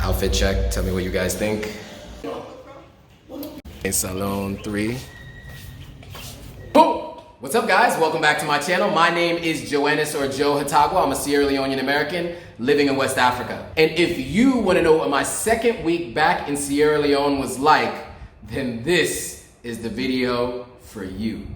Outfit check, tell me what you guys think. In Salon 3. Boom! What's up guys? Welcome back to my channel. My name is Joannis or Joe Hatagwa. I'm a Sierra Leonean American living in West Africa. And if you want to know what my second week back in Sierra Leone was like, then this is the video for you.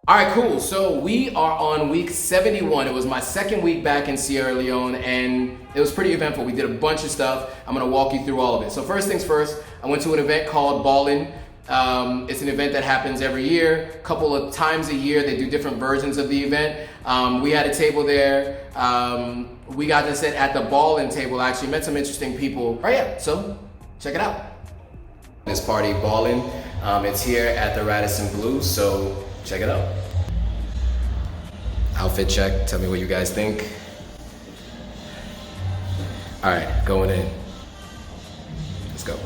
All right, cool. So we are on week 71. It was my second week back in Sierra Leone and it was pretty eventful. We did a bunch of stuff. I'm gonna walk you through all of it. So first things first, I went to an event called Ballin. It's an event that happens every year, a couple of times a year. They do different versions of the event. We had a table there. We got to sit at the Ballin table. I actually met some interesting people. All right, yeah, so check it out. This party, Ballin, it's here at the Radisson Blu, so check it out. Outfit check, tell me what you guys think. All right, going in. Let's go.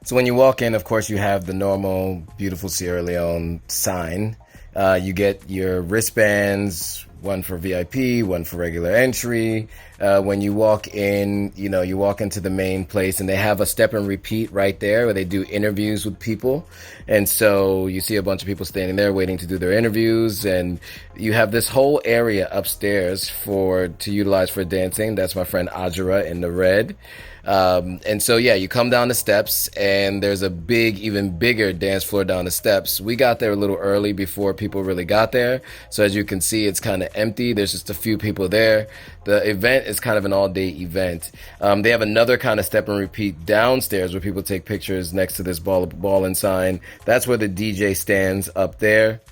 So when you walk in, of course, you have the normal beautiful Sierra Leone sign. You get your wristbands, one for VIP, one for regular entry. When you walk in, you walk into the main place and they have a step and repeat right there where they do interviews with people. And so you see a bunch of people standing there waiting to do their interviews, and you have this whole area upstairs to utilize for dancing. That's my friend Ajara in the red. And so, yeah, you come down the steps and there's a even bigger dance floor down the steps. We got there a little early before people really got there. So as you can see, it's kind of empty. There's just a few people there. The event is kind of an all-day event. They have another kind of step and repeat downstairs where people take pictures next to this Ballin sign. That's where the DJ stands up there.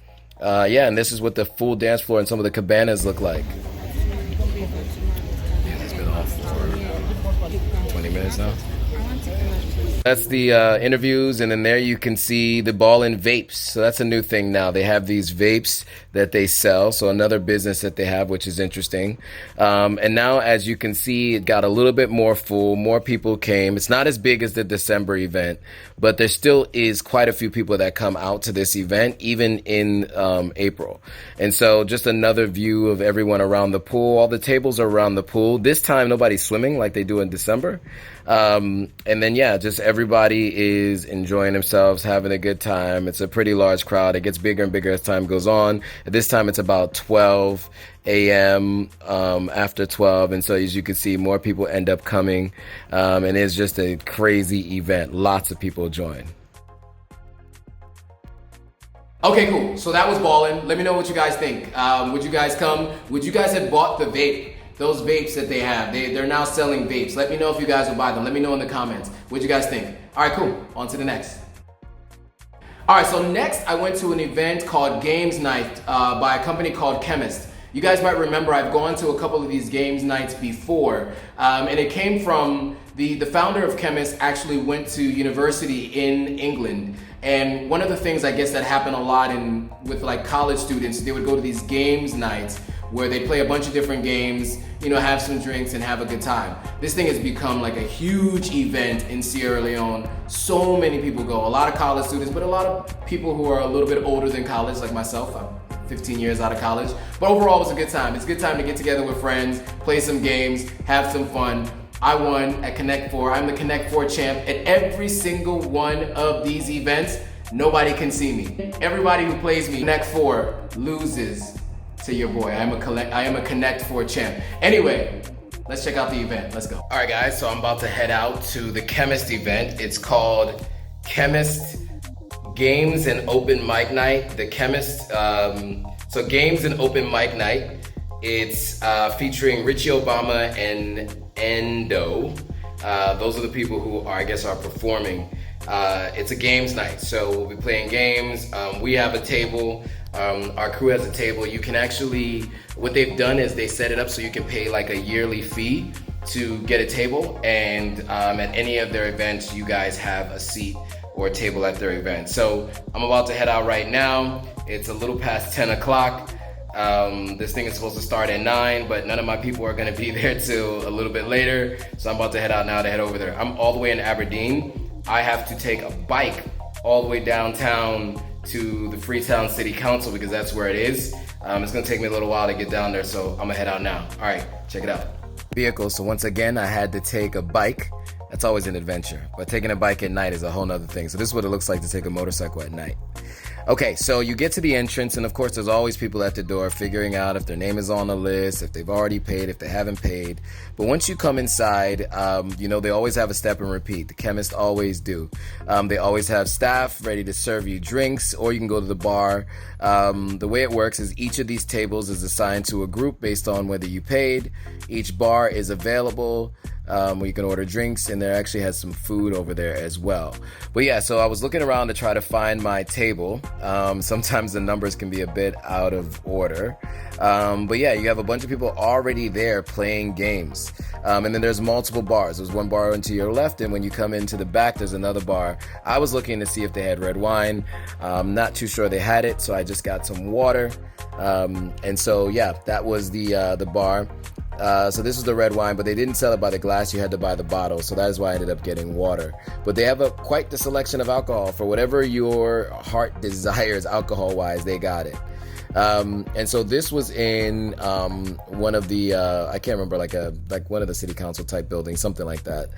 Yeah, and this is what the full dance floor and some of the cabanas look like. Yeah, it's been off for 20 minutes now. That's the interviews, and then there you can see the Ballin vapes. So that's a new thing now. They have these vapes that they sell, so another business that they have, which is interesting. And now, as you can see, it got a little bit more full. More people came. It's not as big as the December event, but there still is quite a few people that come out to this event, even in April. And so just another view of everyone around the pool. All the tables are around the pool. This time, nobody's swimming like they do in December. And then, yeah, just everybody is enjoying themselves, having a good time. It's a pretty large crowd. It gets bigger and bigger as time goes on. At this time, it's about 12 a.m. After 12. And so as you can see, more people end up coming. And it's just a crazy event. Lots of people join. Okay, cool. So that was Ballin. Let me know what you guys think. Would you guys come? Would you guys have bought the vape? Those vapes that they have, they're now selling vapes. Let me know if you guys will buy them. Let me know in the comments. What'd you guys think? All right, cool. On to the next. All right, so next I went to an event called Games Night by a company called Chemist. You guys might remember I've gone to a couple of these Games Nights before, and it came from the founder of Chemist actually went to university in England. And one of the things I guess that happened a lot with like college students, they would go to these Games Nights where they play a bunch of different games, have some drinks and have a good time. This thing has become like a huge event in Sierra Leone. So many people go, a lot of college students, but a lot of people who are a little bit older than college, like myself. I'm 15 years out of college. But overall, it's a good time. It's a good time to get together with friends, play some games, have some fun. I won at Connect 4. I'm the Connect 4 champ at every single one of these events. Nobody can see me. Everybody who plays me Connect 4 loses to your boy. I am a Connect 4 champ. Anyway, let's check out the event. Let's go. All right, guys, so I'm about to head out to the Chemist event. It's called Chemist Games and Open Mic Night. The Chemist, so Games and Open Mic Night. It's featuring Richie Obama and Endo. Those are the people who are performing. It's a games night, so we'll be playing games. We have a table. Our crew has a table. You can actually, what they've done is they set it up so you can pay like a yearly fee to get a table, and at any of their events, you guys have a seat or a table at their event. So I'm about to head out right now. It's a little past 10 o'clock. This thing is supposed to start at 9, but none of my people are gonna be there till a little bit later. So I'm about to head out now to head over there. I'm all the way in Aberdeen. I have to take a bike all the way downtown to the Freetown City Council because that's where it is. It's gonna take me a little while to get down there, so I'm gonna head out now. All right, check it out. Vehicle, so once again, I had to take a bike. That's always an adventure, but taking a bike at night is a whole nother thing. So this is what it looks like to take a motorcycle at night. Okay, so you get to the entrance, and of course there's always people at the door figuring out if their name is on the list, if they've already paid, if they haven't paid. But once you come inside, you know, they always have a step and repeat. The chemists always do. They always have staff ready to serve you drinks, or you can go to the bar. The way it works is each of these tables is assigned to a group based on whether you paid. Each bar is available where you can order drinks, and there actually has some food over there as well. But yeah, so I was looking around to try to find my table. Sometimes the numbers can be a bit out of order. But yeah, you have a bunch of people already there playing games. And then there's multiple bars. There's one bar to your left, and when you come into the back, there's another bar. I was looking to see if they had red wine. Not too sure they had it, so I just got some water. And so yeah, that was the bar. So this was the red wine, but they didn't sell it by the glass. You had to buy the bottle, so that is why I ended up getting water. But they have quite the selection of alcohol for whatever your heart desires alcohol-wise. They got it. And so this was in one of the I can't remember, like one of the city council type buildings, something like that.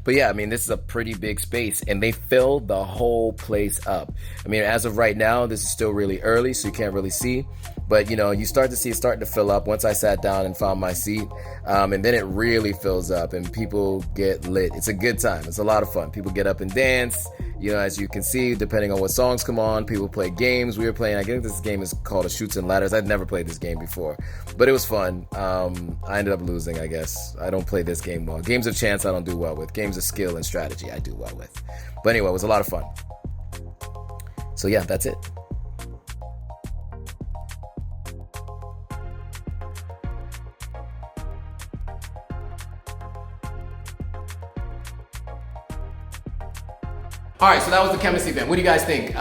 But yeah, I mean, this is a pretty big space, and they filled the whole place up. I mean, as of right now, this is still really early, so you can't really see. But, you know, you start to see it starting to fill up once I sat down and found my seat. And then it really fills up and people get lit. It's a good time. It's a lot of fun. People get up and dance. You know, as you can see, depending on what songs come on, people play games. We were playing, I think this game is called a Chutes and Ladders. I'd never played this game before, but it was fun. I ended up losing, I guess. I don't play this game well. Games of chance, I don't do well with. Games of skill and strategy, I do well with. But anyway, it was a lot of fun. So yeah, that's it. All right, so that was the Chemist Event. What do you guys think?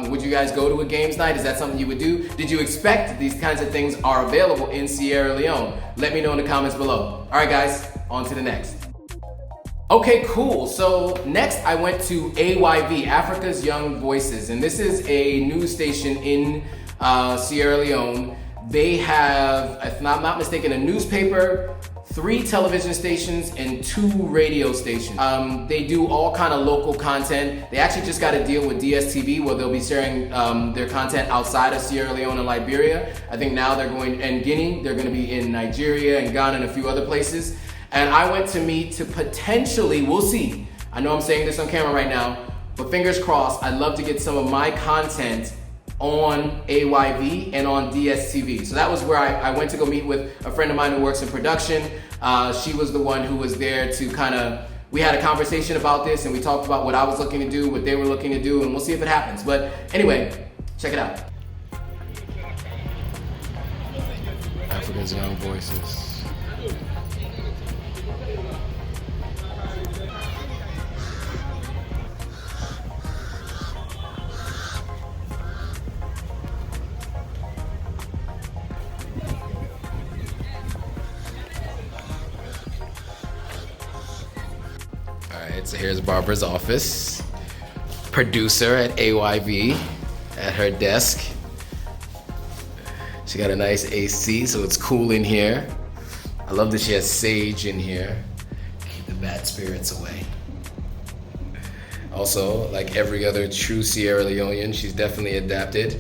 Would you guys go to a games night? Is that something you would do? Did you expect these kinds of things are available in Sierra Leone? Let me know in the comments below. All right, guys, on to the next. Okay, cool. So next I went to AYV, Africa's Young Voices, and this is a news station in Sierra Leone. They have, if I'm not mistaken, a newspaper, 3 television stations, and 2 radio stations. They do all kind of local content. They actually just got a deal with DSTV where they'll be sharing their content outside of Sierra Leone and Liberia. I think now they're going, and Guinea, they're gonna be in Nigeria and Ghana and a few other places. And I went to meet to potentially, we'll see. I know I'm saying this on camera right now, but fingers crossed, I'd love to get some of my content on AYV and on DSTV. So that was where I went to go meet with a friend of mine who works in production. She was the one who was there to we had a conversation about this and we talked about what I was looking to do, what they were looking to do, and we'll see if it happens. But anyway, check it out. Africa's Young Voices. So here's Barbara's office. Producer at AYV at her desk. She got a nice AC, so it's cool in here. I love that she has sage in here. Keep the bad spirits away. Also, like every other true Sierra Leonean, she's definitely adapted.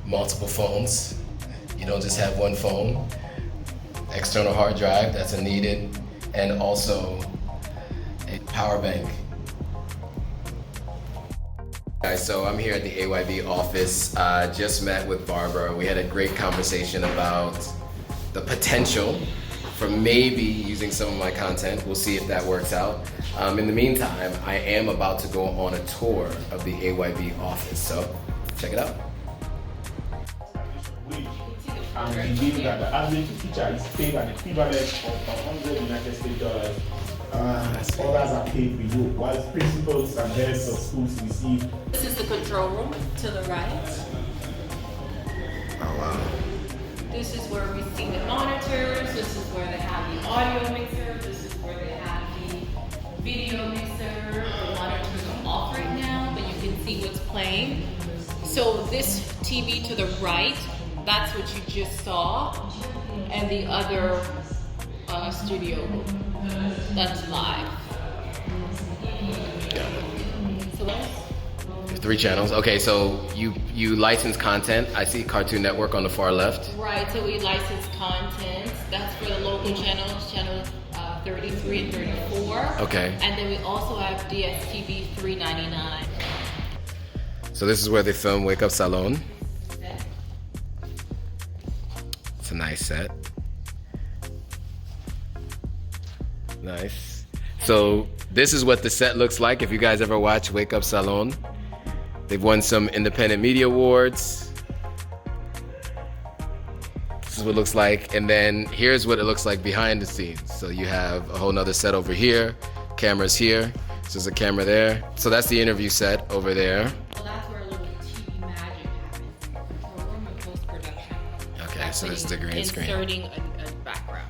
Multiple phones. You don't just have one phone. External hard drive, that's a needed. And also a power bank. Guys, so I'm here at the AYV office. Just met with Barbara. We had a great conversation about the potential for maybe using some of my content. We'll see if that works out. In the meantime, I am about to go on a tour of the AYV office, so check it out. And we believe that the average teacher is paid an equivalent of $100 United States dollars. Others are paid below, while principals and heads of schools receive. This is the control room to the right. Oh wow. This is where we see the monitors. This is where they have the audio mixer. This is where they have the video mixer. The monitors see what's playing. So this TV to the right, that's what you just saw, and the other studio, that's live. So that's 3 channels. Okay, so you license content. I see Cartoon Network on the far left. right. So we license content. That's for the local channels, channel 33 and 34. Okay. And then we also have DSTV 399. So this is where they film Wake Up Salon. It's a nice set. Nice. So this is what the set looks like. If you guys ever watch Wake Up Salon, they've won some independent media awards. This is what it looks like. And then here's what it looks like behind the scenes. So you have a whole nother set over here, cameras here. So there's a camera there. So that's the interview set over there. Well, that's where a little TV magic happens. So we're in post-production. Okay, so this is the green screen. Inserting a background.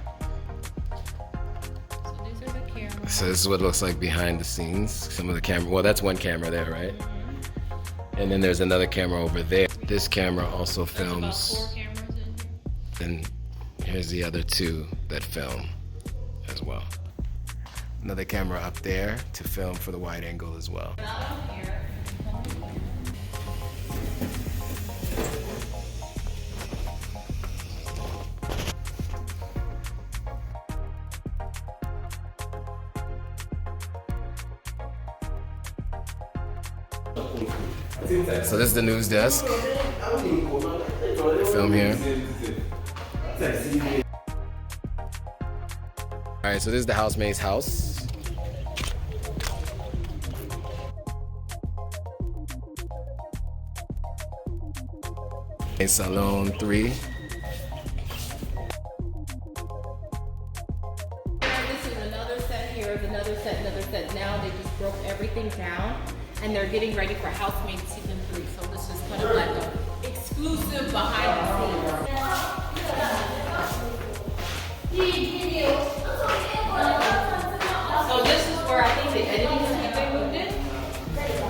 So these are the cameras. So this is what it looks like behind the scenes. Some of the camera, well, that's one camera there, right? And then there's another camera over there. This camera also films. About 4 cameras in here. And here's the other 2 that film as well. Another camera up there to film for the wide angle as well. So this is the news desk. Film here. All right, so this is the Housemates house. Salon 3. This is another set, here is another set, another set. Now they just broke everything down and they're getting ready for Housemates season 3. So this is kind of like an exclusive behind the scenes. So this is where I think the editing is they moved it.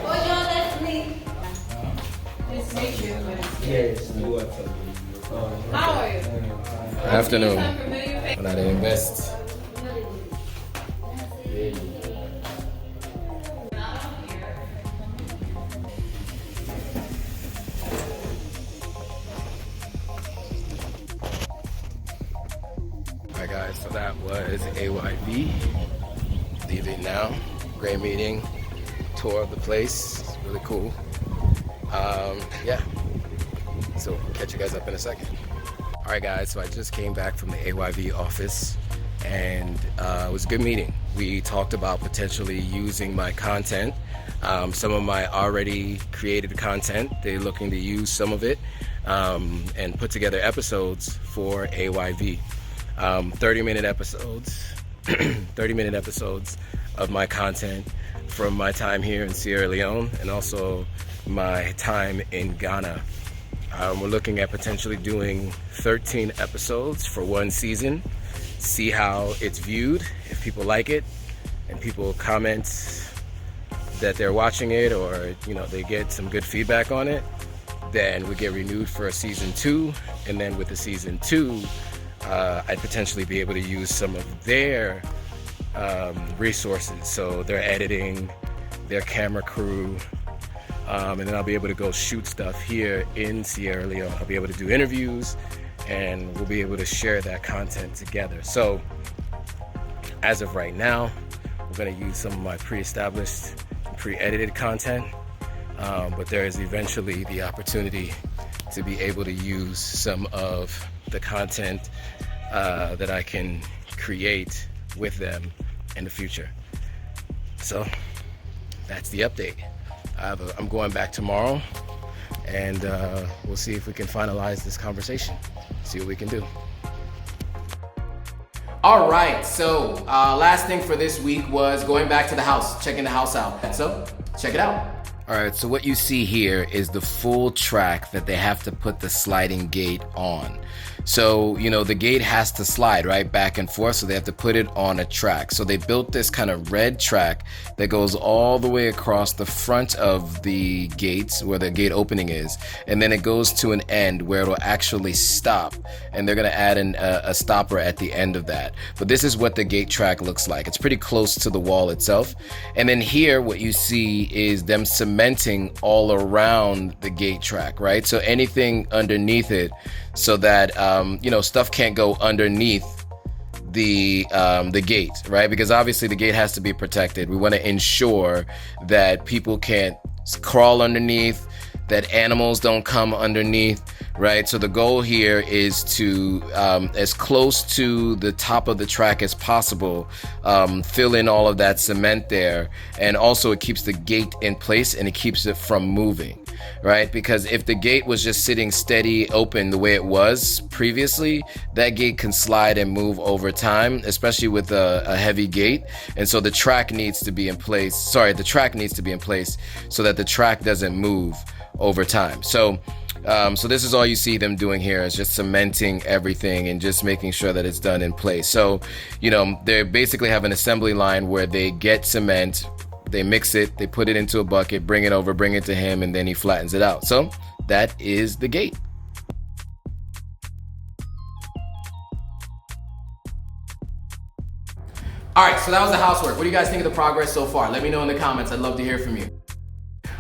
Oh, y'all, that's me. Just make sure. Yes. How are you? Afternoon. Some familiar face. When I didn't invest. Alright guys, so that was AYV. Leaving now. Great meeting. Tour of the place. Really cool. Yeah. So catch you guys up in a second. All right guys, so I just came back from the AYV office and it was a good meeting. We talked about potentially using my content, some of my already created content. They're looking to use some of it and put together episodes for AYV. 30-minute episodes, 30-minute episodes of my content from my time here in Sierra Leone and also my time in Ghana. We're looking at potentially doing 13 episodes for one season, see how it's viewed, if people like it, and people comment that they're watching it or they get some good feedback on it, then we get renewed for a season 2, and then with the season 2, I'd potentially be able to use some of their resources, so their editing, their camera crew, and then I'll be able to go shoot stuff here in Sierra Leone. I'll be able to do interviews and we'll be able to share that content together. So as of right now, we're going to use some of my pre-established, pre-edited content, but there is eventually the opportunity to be able to use some of the content that I can create with them in the future. So that's the update. I'm going back tomorrow and we'll see if we can finalize this conversation, see what we can do. All right, so last thing for this week was going back to the house, checking the house out. So check it out. All right, so what you see here is the full track that they have to put the sliding gate on. So, you know, the gate has to slide, right, back and forth, so they have to put it on a track. So they built this kind of red track that goes all the way across the front of the gates, where the gate opening is, and then it goes to an end where it'll actually stop, and they're gonna add a stopper at the end of that. But this is what the gate track looks like. It's pretty close to the wall itself. And then here, what you see is them cementing all around the gate track, right? So anything underneath it, so that you know, stuff can't go underneath the gate, right? Because obviously the gate has to be protected. We want to ensure that people can't crawl underneath, that animals don't come underneath, right? So the goal here is to, as close to the top of the track as possible, fill in all of that cement there. And also it keeps the gate in place and it keeps it from moving, right? Because if the gate was just sitting steady, open the way it was previously, that gate can slide and move over time, especially with a heavy gate. And so the track needs to be in place. The track needs to be in place so that the track doesn't move over time. So this is all you see them doing here, is just cementing everything and just making sure that it's done in place. So, you know, they basically have an assembly line where they get cement, they mix it, they put it into a bucket, bring it over, bring it to him, and then he flattens it out. So that is the gate. All right, so that was the housework. What do you guys think of the progress so far? Let me know in the comments. I'd love to hear from you.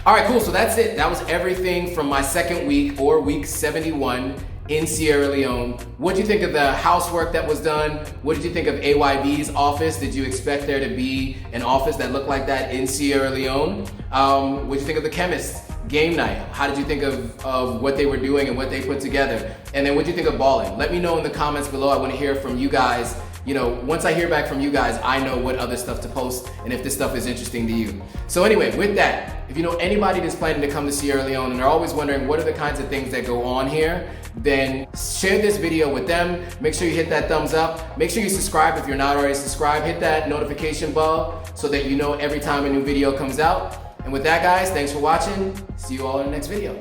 All right, cool, so that's it. That was everything from my second week, or week 71 in Sierra Leone. What did you think of the housework that was done? What did you think of AYB's office? Did you expect there to be an office that looked like that in Sierra Leone? What did you think of the Chemist Game Night? How did you think of what they were doing and what they put together? And then what did you think of Ballin? Let me know in the comments below. I want to hear from you guys. You know, once I hear back from you guys, I know what other stuff to post and if this stuff is interesting to you. So anyway, with that, if you know anybody that's planning to come to Sierra Leone and they're always wondering what are the kinds of things that go on here, then share this video with them. Make sure you hit that thumbs up. Make sure you subscribe if you're not already subscribed. Hit that notification bell so that you know every time a new video comes out. And with that, guys, thanks for watching. See you all in the next video.